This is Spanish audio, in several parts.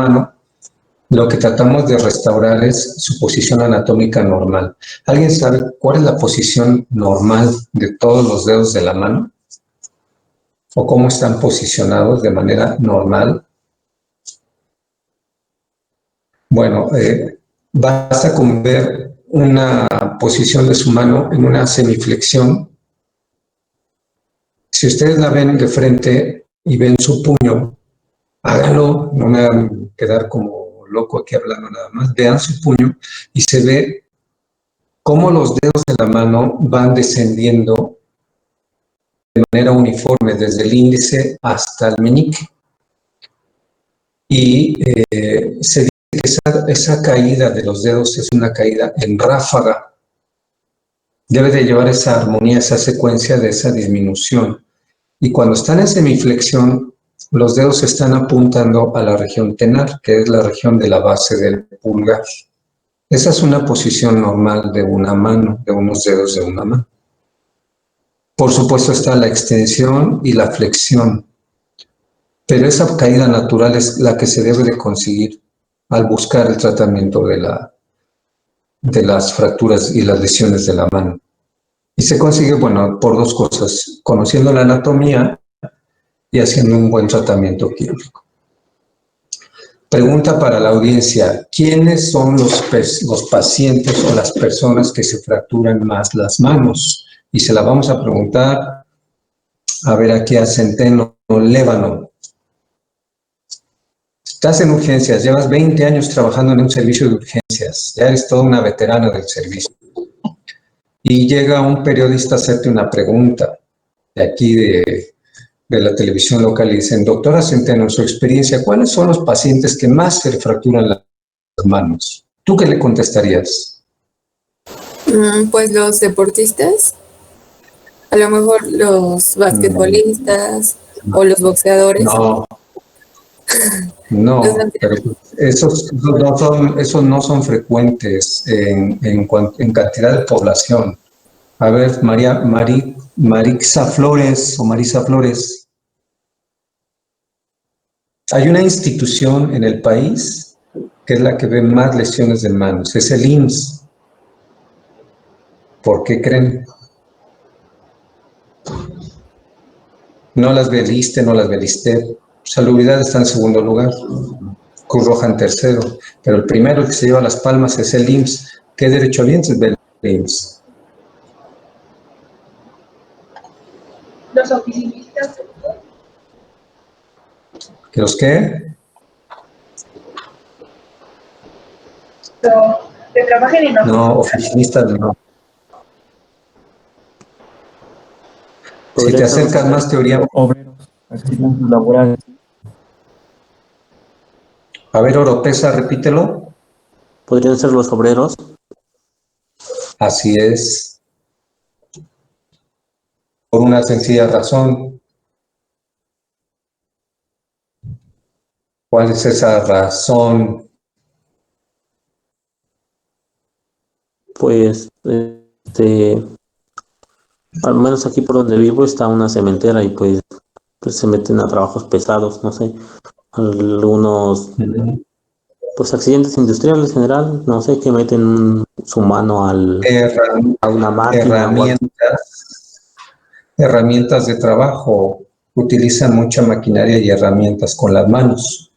mano, lo que tratamos de restaurar es su posición anatómica normal. ¿Alguien sabe cuál es la posición normal de todos los dedos de la mano? ¿O cómo están posicionados de manera normal? Bueno, basta con ver una posición de su mano en una semiflexión. Si ustedes la ven de frente y ven su puño, háganlo, no me hagan quedar como loco aquí hablando nada más. Vean su puño y se ve cómo los dedos de la mano van descendiendo de manera uniforme desde el índice hasta el meñique. Y se dice que esa caída de los dedos es una caída en ráfaga. Debe de llevar esa armonía, esa secuencia de esa disminución. Y cuando están en semiflexión, los dedos están apuntando a la región tenar, que es la región de la base del pulgar. Esa es una posición normal de una mano, de unos dedos de una mano. Por supuesto está la extensión y la flexión, pero esa caída natural es la que se debe de conseguir al buscar el tratamiento de las fracturas y las lesiones de la mano. Y se consigue, bueno, por dos cosas, conociendo la anatomía y haciendo un buen tratamiento quirúrgico. Pregunta para la audiencia: ¿quiénes son los pacientes o las personas que se fracturan más las manos? Y se la vamos a preguntar, a ver aquí a Centeno Lévano. Estás en urgencias, llevas 20 años trabajando en un servicio de urgencias, ya eres toda una veterana del servicio. Y llega un periodista a hacerte una pregunta de aquí de la televisión local y dicen: doctora Centeno, en su experiencia, ¿cuáles son los pacientes que más se le fracturan las manos? ¿Tú qué le contestarías? Pues los deportistas, a lo mejor los basquetbolistas o los boxeadores. No, pero esos no son frecuentes en cantidad de población. A ver, Marisa Flores. Hay una institución en el país que es la que ve más lesiones de manos, es el IMSS. ¿Por qué creen? No las ve el ISSSTE, no las ve el ISSSTE. Salubridad está en segundo lugar, Cruz Roja en tercero, pero el primero que se lleva las palmas es el IMSS. ¿Qué derechohabientes ve el IMSS? Los oficinistas. ¿Los qué? Que trabajen en oficinas. No, oficinistas no. Si te acercas más, teoría. Obreros, accidentes laborales. A ver, Oropesa, repítelo. ¿Podrían ser los obreros? Así es. Por una sencilla razón. ¿Cuál es esa razón? Pues, al menos aquí por donde vivo está una cementera y pues se meten a trabajos pesados, no sé, algunos pues accidentes industriales en general, no sé, que meten su mano a una máquina. Herramientas de trabajo, utilizan mucha maquinaria y herramientas con las manos.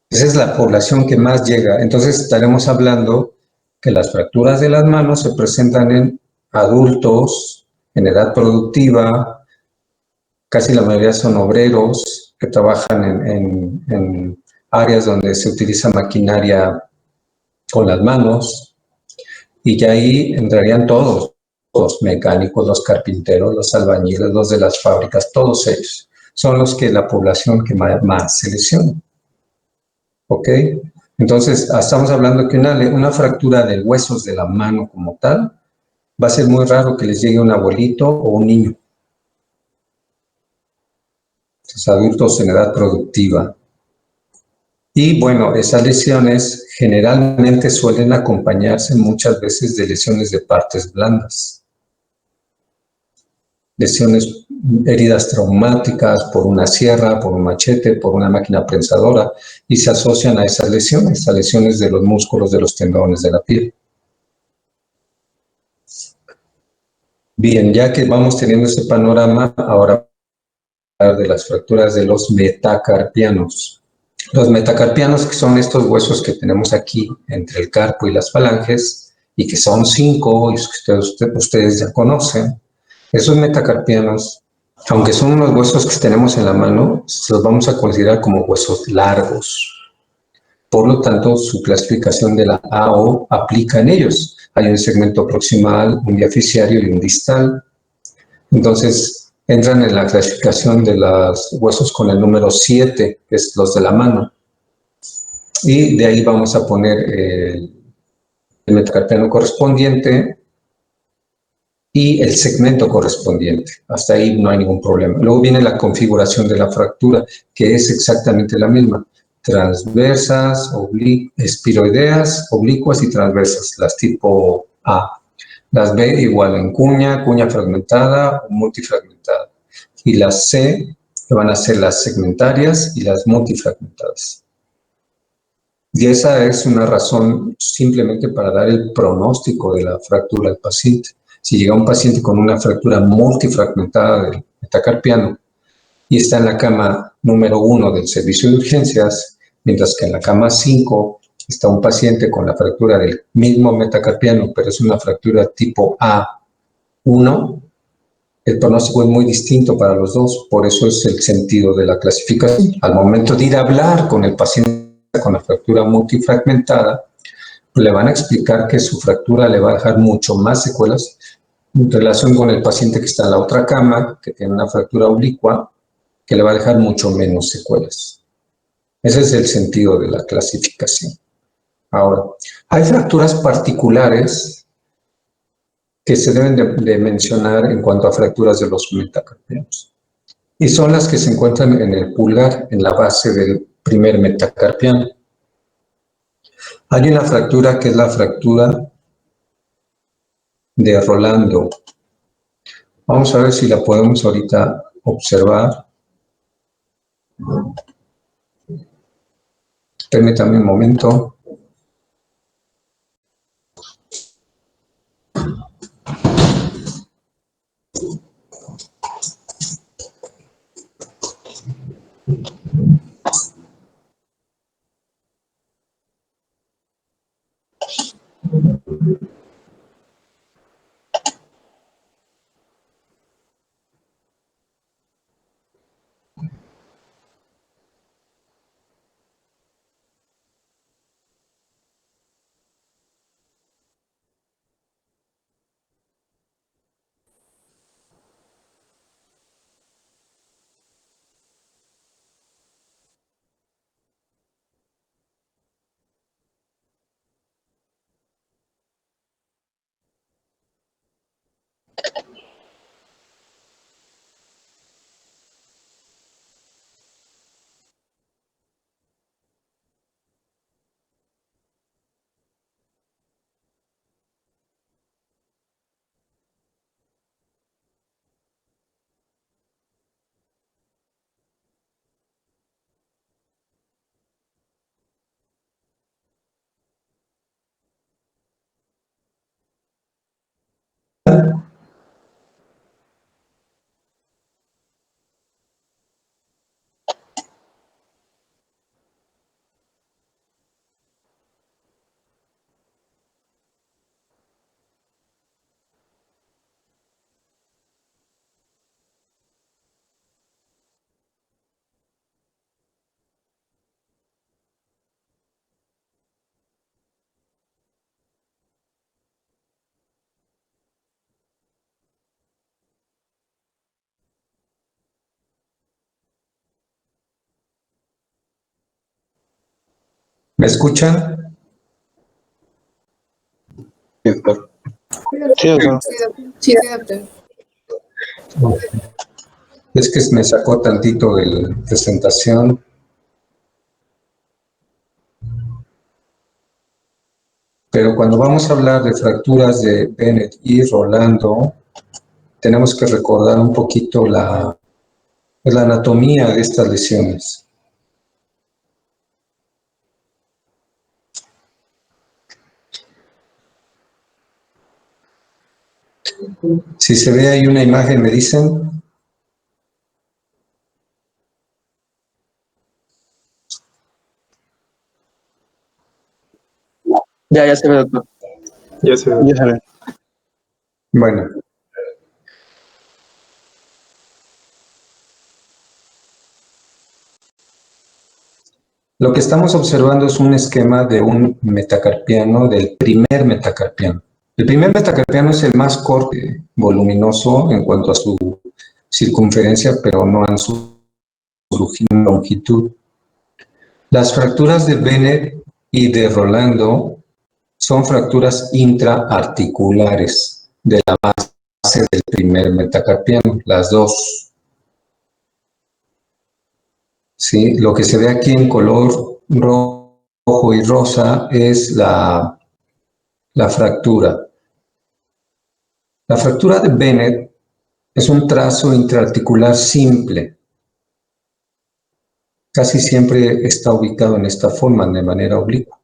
Esa es la población que más llega. Entonces estaremos hablando que las fracturas de las manos se presentan en adultos, en edad productiva, casi la mayoría son obreros que trabajan en áreas donde se utiliza maquinaria con las manos, y ya ahí entrarían todos, los mecánicos, los carpinteros, los albañiles, los de las fábricas, todos ellos son los que la población que más se lesiona. ¿Ok? Entonces, estamos hablando que una fractura de huesos de la mano como tal, va a ser muy raro que les llegue un abuelito o un niño. Los adultos en edad productiva. Y bueno, esas lesiones generalmente suelen acompañarse muchas veces de lesiones de partes blandas. lesiones, heridas traumáticas por una sierra, por un machete, por una máquina prensadora, y se asocian a lesiones de los músculos, de los tendones, de la piel. Bien, ya que vamos teniendo ese panorama, ahora hablar de las fracturas de los metacarpianos. Los metacarpianos, que son estos huesos que tenemos aquí entre el carpo y las falanges, y que son 5, y que ustedes ya conocen. Esos metacarpianos, aunque son unos huesos que tenemos en la mano, los vamos a considerar como huesos largos. Por lo tanto, su clasificación de la AO aplica en ellos. Hay un segmento proximal, un diaficiario y un distal. Entonces, entran en la clasificación de los huesos con el número 7, que es los de la mano. Y de ahí vamos a poner el metacarpiano correspondiente y el segmento correspondiente. Hasta ahí no hay ningún problema. Luego viene la configuración de la fractura, que es exactamente la misma. Transversas, espiroideas, oblicuas y transversas, las tipo A. Las B igual en cuña fragmentada o multifragmentada. Y las C, que van a ser las segmentarias y las multifragmentadas. Y esa es una razón simplemente para dar el pronóstico de la fractura al paciente. Si llega un paciente con una fractura multifragmentada del metacarpiano y está en la cama número 1 del servicio de urgencias, mientras que en la cama 5 está un paciente con la fractura del mismo metacarpiano, pero es una fractura tipo A1, el pronóstico es muy distinto para los dos, por eso es el sentido de la clasificación. Al momento de ir a hablar con el paciente con la fractura multifragmentada, le van a explicar que su fractura le va a dejar mucho más secuelas en relación con el paciente que está en la otra cama, que tiene una fractura oblicua, que le va a dejar mucho menos secuelas. Ese es el sentido de la clasificación. Ahora, hay fracturas particulares que se deben de mencionar en cuanto a fracturas de los metacarpianos. Y son las que se encuentran en el pulgar, en la base del primer metacarpiano. Hay una fractura que es la fractura de Rolando. Vamos a ver si la podemos ahorita observar. Permítame un momento. ¿Me escuchan? Sí, doctor. Sí, doctor. Es que me sacó tantito de la presentación. Pero cuando vamos a hablar de fracturas de Bennett y Rolando, tenemos que recordar un poquito la anatomía de estas lesiones. Si se ve ahí una imagen, me dicen. Ya se ve, doctor. Ya se ve. Ya se ve. Bueno. Lo que estamos observando es un esquema de un metacarpiano, del primer metacarpiano. El primer metacarpiano es el más corto, voluminoso en cuanto a su circunferencia, pero no en su longitud. Las fracturas de Bennett y de Rolando son fracturas intraarticulares de la base del primer metacarpiano, las dos. ¿Sí? Lo que se ve aquí en color rojo y rosa es la fractura. La fractura de Bennett es un trazo intraarticular simple. Casi siempre está ubicado en esta forma, de manera oblicua.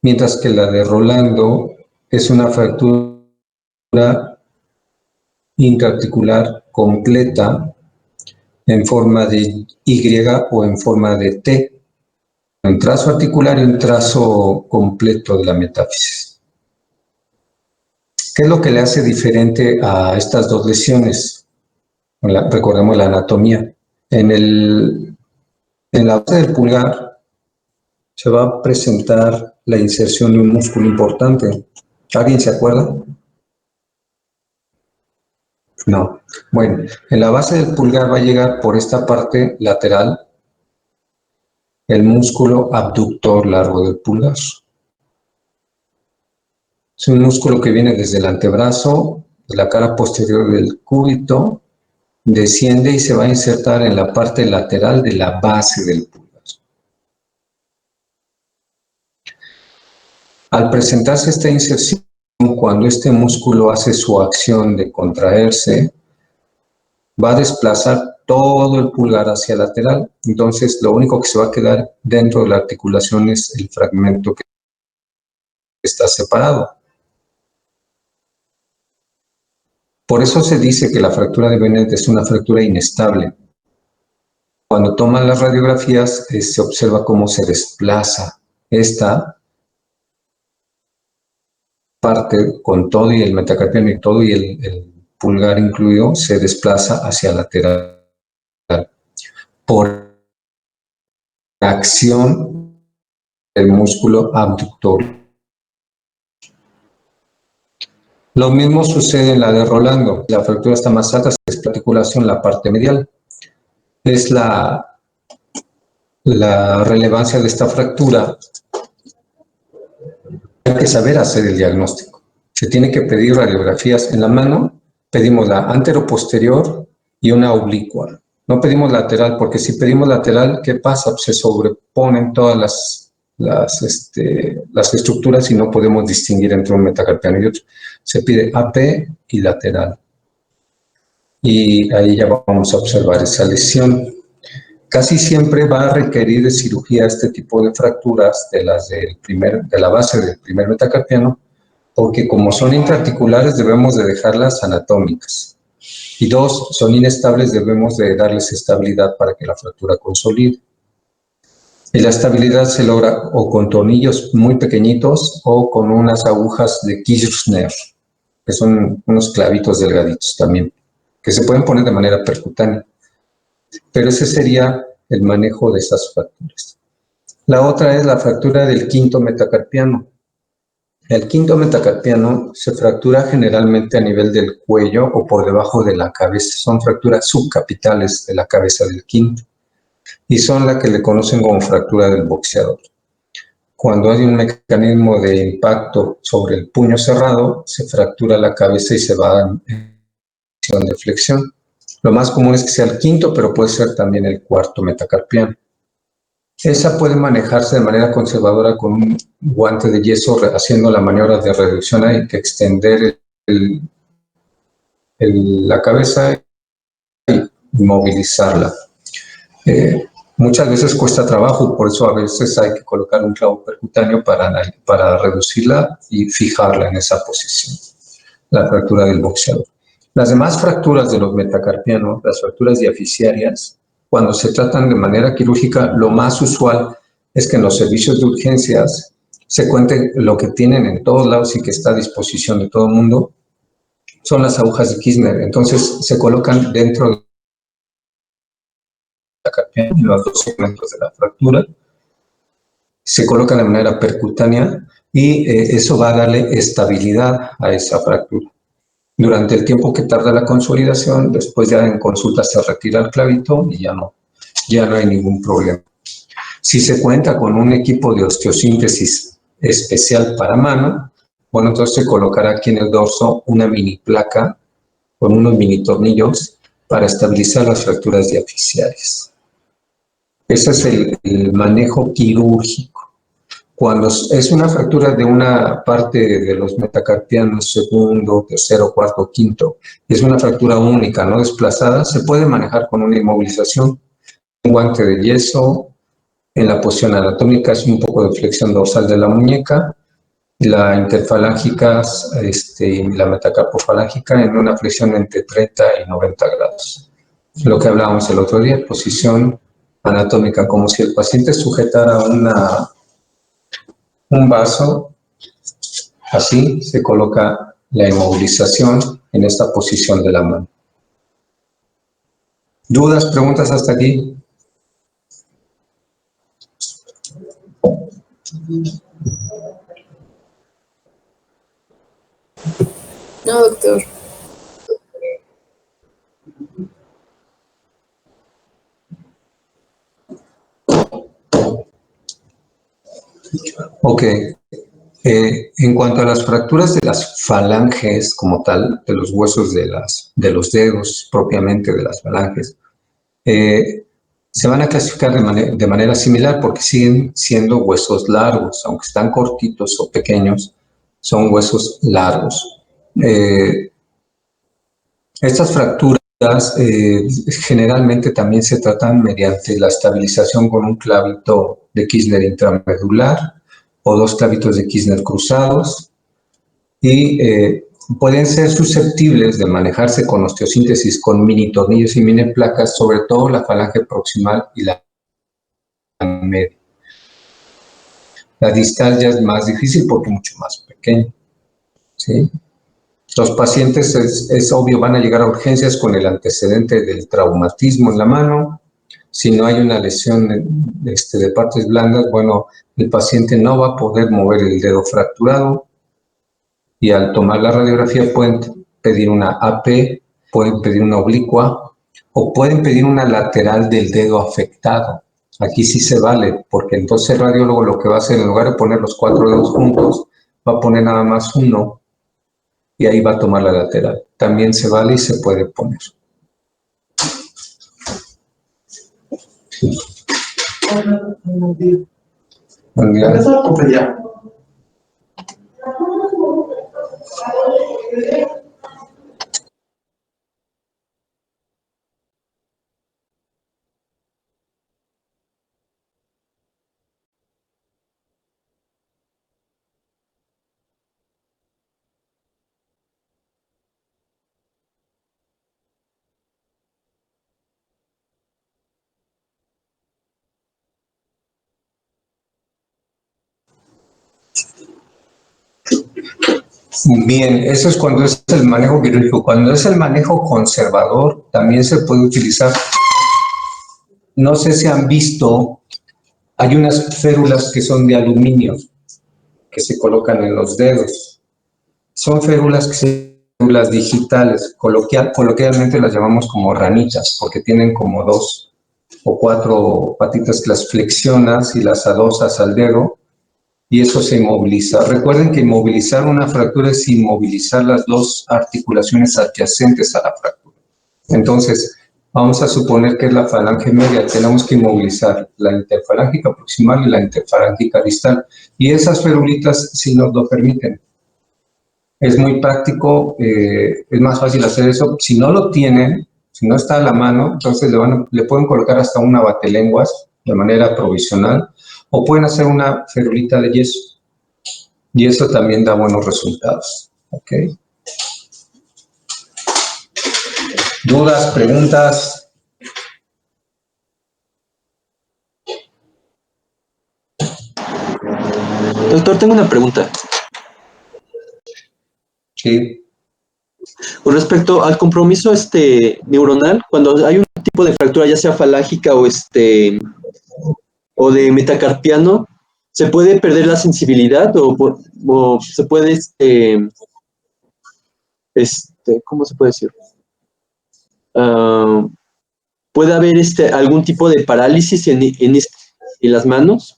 Mientras que la de Rolando es una fractura intraarticular completa en forma de Y o en forma de T. Un trazo articular y un trazo completo de la metáfisis. ¿Qué es lo que le hace diferente a estas dos lesiones? Recordemos la anatomía. En la base del pulgar se va a presentar la inserción de un músculo importante. ¿Alguien se acuerda? No. Bueno, en la base del pulgar va a llegar por esta parte lateral el músculo abductor largo del pulgar. Es un músculo que viene desde el antebrazo, de la cara posterior del cúbito, desciende y se va a insertar en la parte lateral de la base del pulgar. Al presentarse esta inserción, cuando este músculo hace su acción de contraerse, va a desplazar todo el pulgar hacia lateral. Entonces, lo único que se va a quedar dentro de la articulación es el fragmento que está separado. Por eso se dice que la fractura de Bennett es una fractura inestable. Cuando toman las radiografías, se observa cómo se desplaza esta parte con todo y el metacarpiano y todo y el pulgar incluido, se desplaza hacia lateral por acción del músculo abductor. Lo mismo sucede en la de Rolando. La fractura está más alta, es la articulación, la parte medial. Es la relevancia de esta fractura. Hay que saber hacer el diagnóstico. Se tiene que pedir radiografías en la mano. Pedimos la anteroposterior y una oblicua. No pedimos lateral, porque si pedimos lateral, ¿qué pasa? Pues se sobreponen todas las estructuras y no podemos distinguir entre un metacarpiano y otro. Se pide AP y lateral. Y ahí ya vamos a observar esa lesión. Casi siempre va a requerir de cirugía este tipo de fracturas de la base del primer metacarpiano, porque como son intraarticulares debemos de dejarlas anatómicas. Y dos, son inestables, debemos de darles estabilidad para que la fractura consolide. Y la estabilidad se logra o con tornillos muy pequeñitos o con unas agujas de Kirchner, que son unos clavitos delgaditos también, que se pueden poner de manera percutánea. Pero ese sería el manejo de esas fracturas. La otra es la fractura del quinto metacarpiano. El quinto metacarpiano se fractura generalmente a nivel del cuello o por debajo de la cabeza. Son fracturas subcapitales de la cabeza del quinto y son la que le conocen como fractura del boxeador. Cuando hay un mecanismo de impacto sobre el puño cerrado, se fractura la cabeza y se va en posición de flexión. Lo más común es que sea el quinto, pero puede ser también el cuarto metacarpiano. Esa puede manejarse de manera conservadora con un guante de yeso, haciendo la maniobra de reducción. Hay que extender el la cabeza y movilizarla. Muchas veces cuesta trabajo, por eso a veces hay que colocar un clavo percutáneo para reducirla y fijarla en esa posición, la fractura del boxeador. Las demás fracturas de los metacarpianos, las fracturas diaficiarias, cuando se tratan de manera quirúrgica, lo más usual es que en los servicios de urgencias se cuente lo que tienen en todos lados y que está a disposición de todo el mundo, son las agujas de Kirchner. Entonces se colocan dentro de la carpiana, en los dos segmentos de la fractura, se colocan de manera percutánea y eso va a darle estabilidad a esa fractura. Durante el tiempo que tarda la consolidación, después ya en consulta se retira el clavito y ya no hay ningún problema. Si se cuenta con un equipo de osteosíntesis especial para mano, bueno, entonces se colocará aquí en el dorso una mini placa con unos mini tornillos para estabilizar las fracturas diaficiales. Ese es el manejo quirúrgico. Cuando es una fractura de una parte de los metacarpianos, segundo, tercero, cuarto, quinto, es una fractura única, no desplazada, se puede manejar con una inmovilización, un guante de yeso, en la posición anatómica es un poco de flexión dorsal de la muñeca, la interfalángica y la metacarpofalángica en una flexión entre 30 y 90 grados. Lo que hablábamos el otro día, posición anatómica, como si el paciente sujetara un vaso, así se coloca la inmovilización en esta posición de la mano. ¿Dudas, preguntas hasta aquí? No, doctor. Ok. En cuanto a las fracturas de las falanges como tal, de los huesos de los dedos propiamente de las falanges, se van a clasificar de manera similar porque siguen siendo huesos largos, aunque están cortitos o pequeños, son huesos largos. Estas fracturas generalmente también se tratan mediante la estabilización con un clavito de Kirchner intramedular o dos clavitos de Kirchner cruzados y pueden ser susceptibles de manejarse con osteosíntesis con mini tornillos y mini placas, sobre todo la falange proximal y la media. La distal ya es más difícil porque es mucho más pequeño, ¿sí? Los pacientes, es obvio, van a llegar a urgencias con el antecedente del traumatismo en la mano. Si no hay una lesión de partes blandas, bueno, el paciente no va a poder mover el dedo fracturado y al tomar la radiografía pueden pedir una AP, pueden pedir una oblicua o pueden pedir una lateral del dedo afectado. Aquí sí se vale, porque entonces el radiólogo lo que va a hacer, en lugar de poner los 4 dedos juntos, va a poner nada más uno y ahí va a tomar la lateral. También se vale y se puede poner. Buen día. Bien, eso es cuando es el manejo quirúrgico. Cuando es el manejo conservador, también se puede utilizar. No sé si han visto, hay unas férulas que son de aluminio, que se colocan en los dedos. Son férulas que son férulas digitales. Coloquialmente las llamamos como ranitas, porque tienen como 2 o 4 patitas que las flexionas y las adosas al dedo, y eso se inmoviliza. Recuerden que inmovilizar una fractura es inmovilizar las dos articulaciones adyacentes a la fractura. Entonces, vamos a suponer que es la falange media, tenemos que inmovilizar la interfalángica proximal y la interfalángica distal, y esas ferulitas sí nos lo permiten. Es muy práctico, es más fácil hacer eso. Si no lo tienen, si no está a la mano, entonces le pueden colocar hasta una batelenguas de manera provisional o pueden hacer una ferulita de yeso y eso también da buenos resultados. ¿Ok? ¿Dudas, preguntas? Doctor, tengo una pregunta. Sí. Con respecto al compromiso neuronal, cuando hay un tipo de fractura, ya sea falágica o de metacarpiano, ¿se puede perder la sensibilidad o se puede ¿cómo se puede decir? ¿Puede haber algún tipo de parálisis en las manos?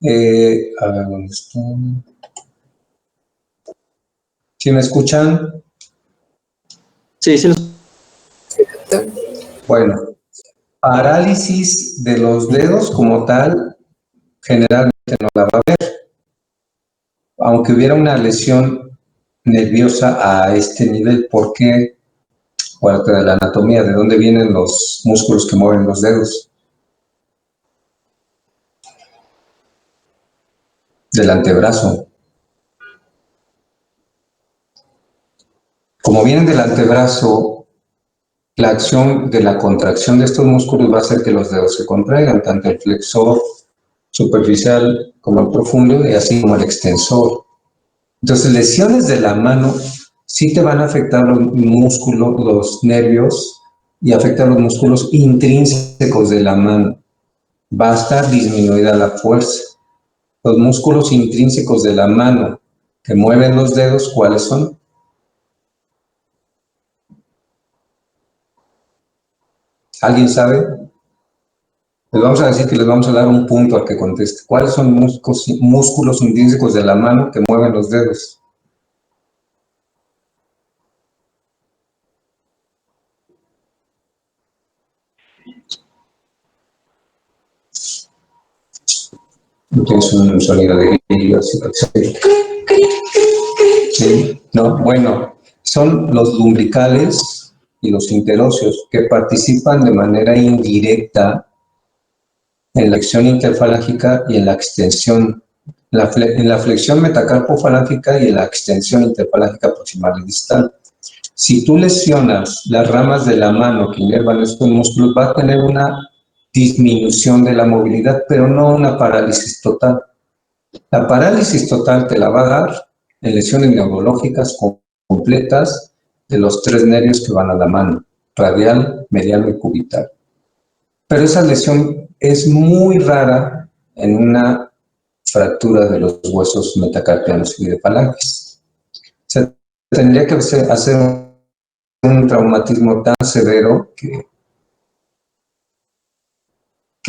A ver, ¿dónde está? ¿Sí me escuchan? Sí, sí. Sí, doctor. Bueno, parálisis de los dedos como tal, generalmente no la va a haber. Aunque hubiera una lesión nerviosa a este nivel, ¿por qué? Parte de la anatomía, ¿de dónde vienen los músculos que mueven los dedos? Del antebrazo. Como vienen del antebrazo, la acción de la contracción de estos músculos va a hacer que los dedos se contraigan, tanto el flexor superficial como el profundo y así como el extensor. Entonces, lesiones de la mano sí te van a afectar los músculos, los nervios y afectan los músculos intrínsecos de la mano. Va a estar disminuida la fuerza. Los músculos intrínsecos de la mano que mueven los dedos, ¿cuáles son? ¿Alguien sabe? Les vamos a decir que les vamos a dar un punto al que conteste. ¿Cuáles son músculos intrínsecos de la mano que mueven los dedos? Tienes un sonido de grillo, ¿sí? No, bueno, son los lumbricales y los interóseos que participan de manera indirecta en la flexión interfalángica y en la extensión, en la flexión metacarpofalángica y en la extensión interfalángica proximal y distal. Si tú lesionas las ramas de la mano que inervan estos músculos, va a tener una disminución de la movilidad, pero no una parálisis total. La parálisis total te la va a dar en lesiones neurológicas completas de los 3 nervios que van a la mano, radial, mediano y cubital. Pero esa lesión es muy rara en una fractura de los huesos metacarpianos y de falanges. Se tendría que hacer un traumatismo tan severo que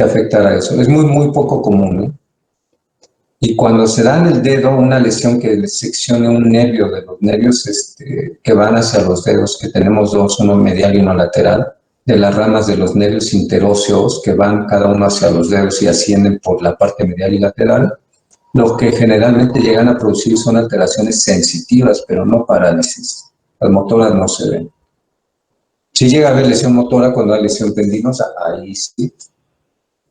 afectara eso. Es muy, muy poco común, ¿eh? Y cuando se da en el dedo una lesión que seccione un nervio de los nervios que van hacia los dedos, que tenemos dos, uno medial y uno lateral, de las ramas de los nervios interóseos que van cada uno hacia los dedos y ascienden por la parte medial y lateral, lo que generalmente llegan a producir son alteraciones sensitivas, pero no parálisis. Las motoras no se ven. Si llega a haber lesión motora cuando hay lesión tendinosa, ahí sí.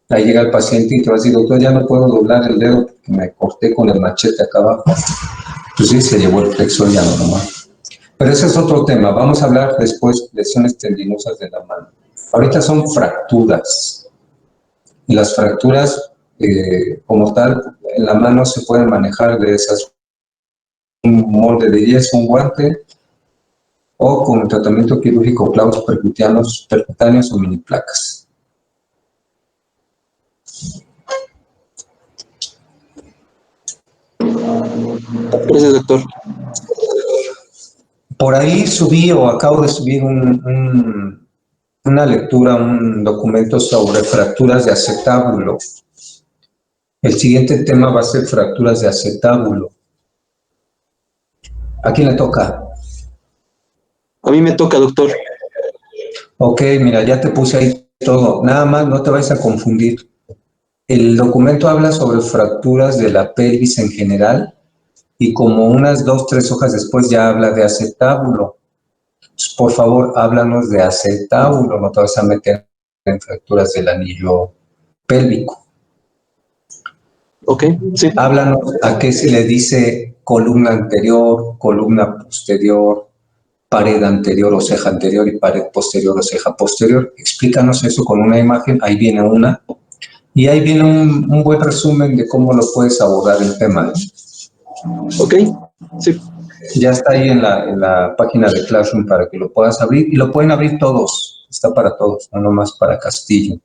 Ahí llega el paciente y te va a decir, doctor, ya no puedo doblar el dedo porque me corté con el machete acá abajo. Pues sí, se llevó el flexor ya normal. Pero ese es otro tema. Vamos a hablar después de lesiones tendinosas de la mano. Ahorita son fracturas. Y las fracturas, como tal, en la mano se pueden manejar de esas. Un molde de yeso, un guante, o con tratamiento quirúrgico clavos percutáneos o mini placas. Gracias, doctor. Por ahí subí o acabo de subir una lectura, un documento sobre fracturas de acetábulo. El siguiente tema va a ser fracturas de acetábulo. ¿A quién le toca? A mí me toca, doctor. Ok, mira, ya te puse ahí todo. Nada más no te vayas a confundir. El documento habla sobre fracturas de la pelvis en general y como unas 2, 3 hojas después ya habla de acetábulo. Entonces, por favor, háblanos de acetábulo, no te vas a meter en fracturas del anillo pélvico. Ok, sí. Háblanos a qué se le dice columna anterior, columna posterior, pared anterior o ceja anterior y pared posterior o ceja posterior. Explícanos eso con una imagen, ahí viene una. Y ahí viene un buen resumen de cómo lo puedes abordar el tema. Ok, sí. Ya está ahí en la página de Classroom para que lo puedas abrir. Y lo pueden abrir todos, está para todos, no nomás para Castillo.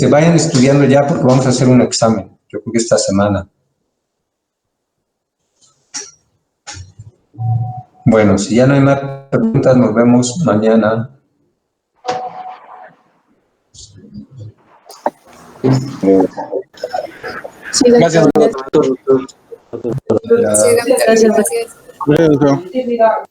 Vayan estudiando ya porque vamos a hacer un examen, yo creo que esta semana. Bueno, si ya no hay más preguntas, nos vemos mañana. Sí, Gracias, doctor. doctor. Sí, doctor, gracias. Gracias, doctor.